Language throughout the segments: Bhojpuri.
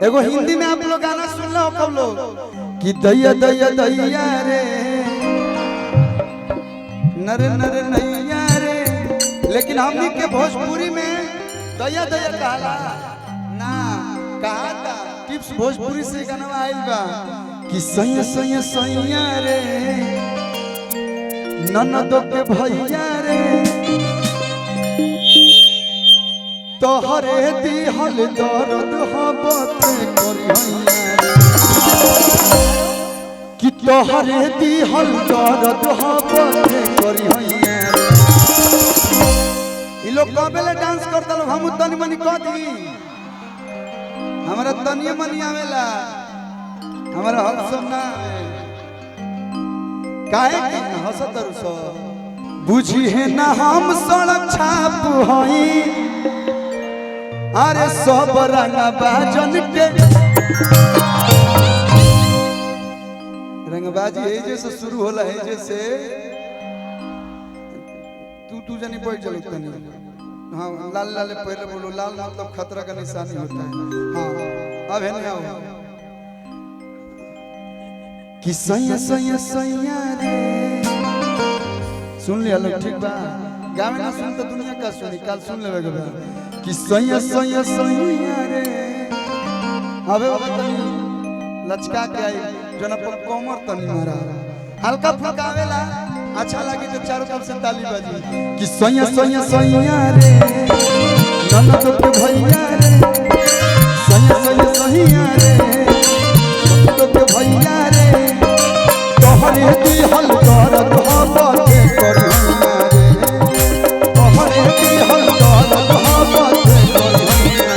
एगो हिंदी में आप लोग गाना सुन लो कब लोग कि दैया दैया दैया रे नरे नरे नैया रे, लेकिन हमनी के भोजपुरी में दैया दैया कहला ना कहा था। टिप्स भोजपुरी से गाना आइल बा कि सैया सैया सैया रे ननद के भैया रे तोहरे दिहल दर्द हबते करिया कि तोहरे दिहल दर्द हबते करिया। ई लोग कबेले डांस करता लोग हम तनी मनी कह दी हमरा तनी मनी आवेला हमरा हक सब ना काहे कि हंसत रुसो बुझी है ना हम सड़क छाप हई अरे सब रंगा बाजन के रंगबाजी है जैसे शुरू होला है जैसे तू जानी पड़ चलो तनी। हाँ लाल लाल पहले बोलो लाल मतलब खतरा का निशानी होता है। हाँ अब है ना आओ कि सैया सैया सैया रे सुन लिया लोग ठीक बा गावे ना सुन तो दुनिया का सुनी कल सुन लेवे के बा कि सैया सैया सैया रे अबे तनी लचका के आई जना पर कोमर तनी मारा हल्का फुल्का आवेला अच्छा लगी तो चारों तरफ से ताली बजी कि सैया सैया सैया रे ननद के भैया रे सैया सैया सैया रे ननद के भैया रे तोहरे दिहल दर्द हबते करिया रे तोहरे दिहल दर्द हबते करिया।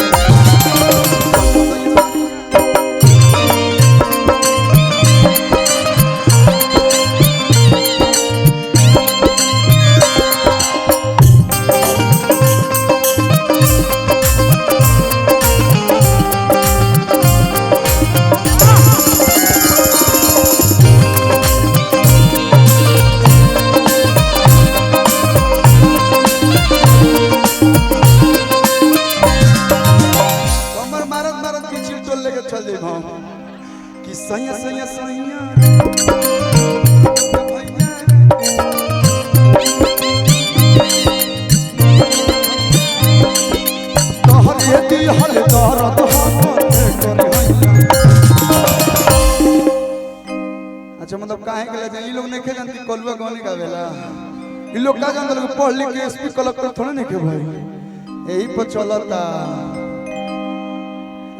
कि सैया सैया सैया तोहरे दिहल दर्द हबते करिया। अच्छा मतलब काहे के ले ई लोग नहीं के जानती कलवा गाने गावेला ई लोग का जानत लोग पढ़ लिख के एसपी कलेक्टर थोड़े नहीं के भाई यही पर चलता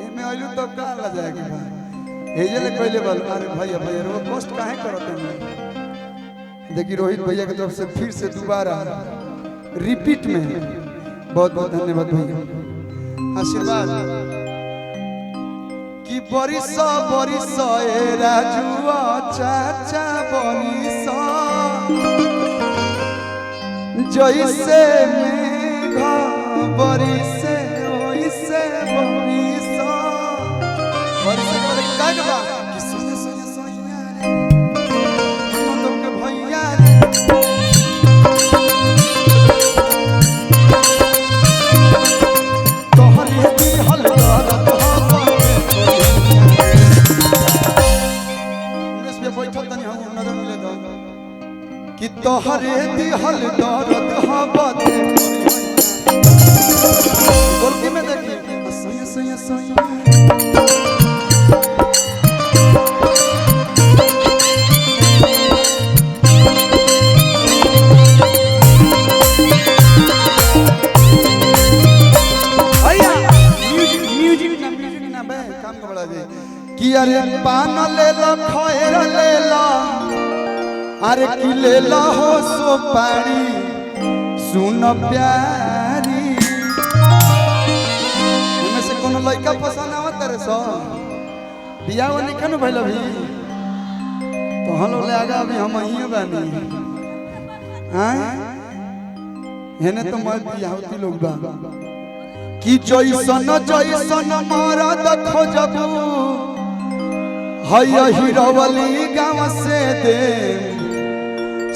एमे आइलू तब का ला जाएगी भाई हेजले कहले बोल अरे भैया भैया रो पोस्ट काहे करत हैं। देखिए रोहित भैया की तरफ से फिर से दोबारा रिपीट में बहुत बहुत धन्यवाद भैया आशीर्वाद कि बरिस बरिस ए राजुआ चाचा बरिस जैसे मेघ बरिस ओइसे बरिस बरिस कागबा कि सैया सैया सैया रे ननद के भैया रे तोहरे दिहल दर्द हबते उन्नीस में बैठल तनी हम नजर मिले दो कि तोहरे दिहल दर्द हबते बोलकी में देखी सैया सैया सैया कि अरे पान ले लो खैर ले लो अरे कि ले लो हो सुपारी सुन प्यारी इनमें से कोनो लड़का पसंद आवत रे सो बियाह वाली कनो भइल अभी तो हम लोग ले आगा अभी हम ही बानी हैं हेने तो मत बियाह होती लोग बा कि जैसन जैसन मरद खोजबू हैया हीरावली गाँव से दे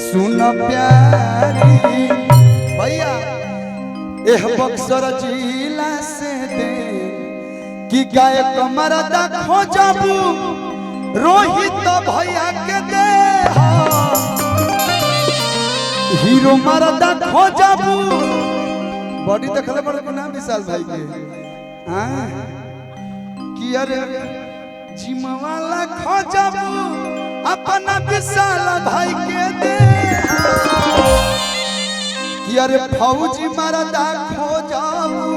सुन प्यारी भैया एह बक्सर जिला से दे कि गायक मरदा खोजबू रोहित भैया के दे हीरो मरदा खोजबू बॉडी देखले बड़े ना विशाल भाई के हां कि अरे जिम वाला खोजबू अपना विशाल भाई के दे कि अरे फौजी मरदा खोजबू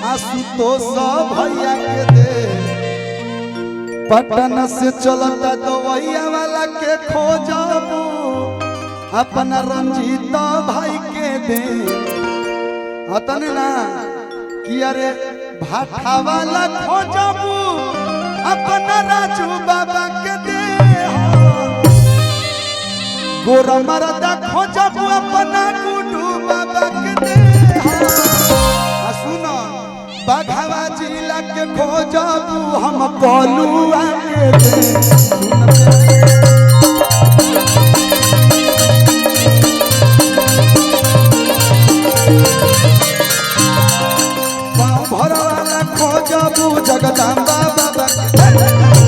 आशुतोष भैया के दे पटना से चलता दवैया वाला के खोजबू अपना रंजीत भाई के दे अतने ना कि अरे भाठा वाला खोजबू अपना राजू बाबा के दे गोरा मरदा खोजबू अपना गुडू बाबा के दे सुनो बाघावा जिला के खोजबू हम कोलुआ के दे भरवाला खोजबू जगदम्बा बाबा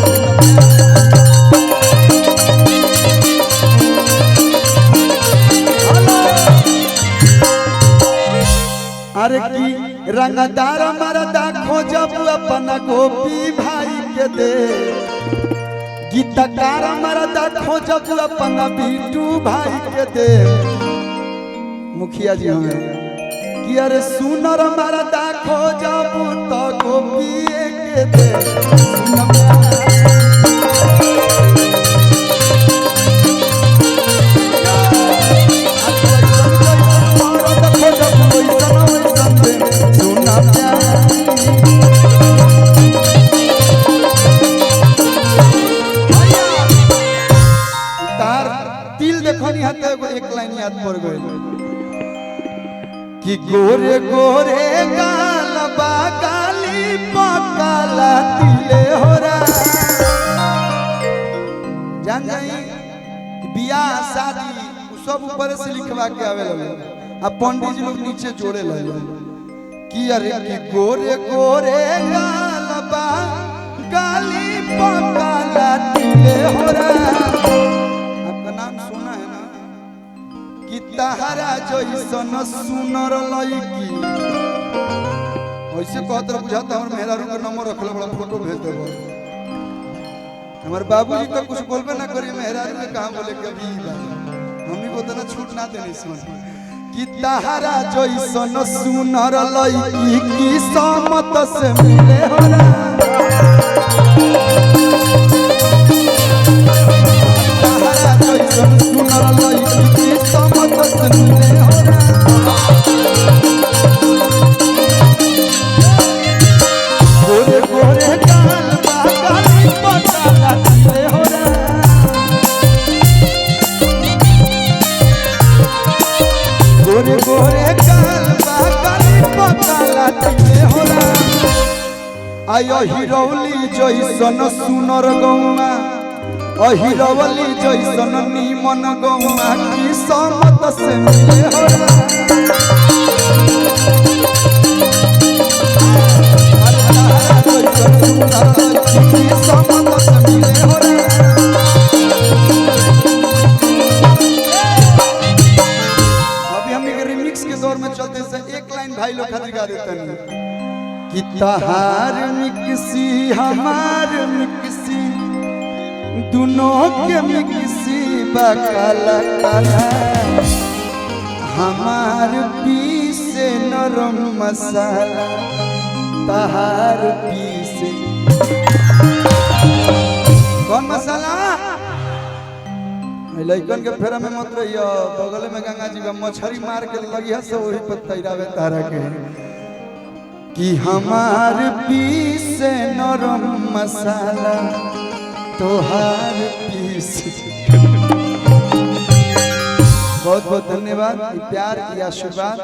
अरे की रंगदार मरदा खोजबू अपना गोपी भाई के दे गीतकार मरदा खोजबू अपना बीटू भाई के दे मुखिया जी हमें कि अरे सुनर मरदा खोजबू तो गोपी के दे तिल देखो नहीं हाथ एक लाइन याद पड़ गई कि गोरे गोरे गाल बागाली पकाला तिले होरा जान जाई बियाह शादी सब ऊपर से लिखवा के आवे लगे अब पंडित जी लोग नीचे जोड़े लगे कि अरे कि गोरे गोरे गाल बागाली पकाला तिले होरा आपका नाम सुना है ना कि तहरा जैसन सुनर लईकी ऐसे कहत बुझाता हमर मेहरारू का नंबर रखले बड़ा फोटो भेज देबो हमर बाबूजी तो कुछ बोलबे ना करी मेहरारू ने कहां बोले कभी हमनी को तना छूट ना देनी सुन कि तहरा जैसन सुनर लईकी की समत से मिले होला तहरा जैसन सुनर लईकी की समत से मिले होला गोरे गोरे गाल बागाली पकाला तिले होला गोरे गोरे गाल बागाली पकाला तिले होला आयो हिरौली जैसन सुनर गौमा अहिरवली जैसन नीमन गौमा की समत से मिले होला अभी हम एक रिमिक्स के दौर में चलते से एक लाइन भाई लोग खातिर गा देते हैं कि तहार मिक्सी हमार मिक्सी दोनों के मिक्सी बकाला काला हमार पीसे नरम मसाला तहार पीसे कौन मसाला लइकन के फेरा में मत रहियो बगल में गंगा जी का मछली मार के लगिया से वही पर तैरावे तारा के कि हमार पीसे नरम मसाला तोहार पीस बहुत बहुत धन्यवाद प्यार की आशीर्वाद।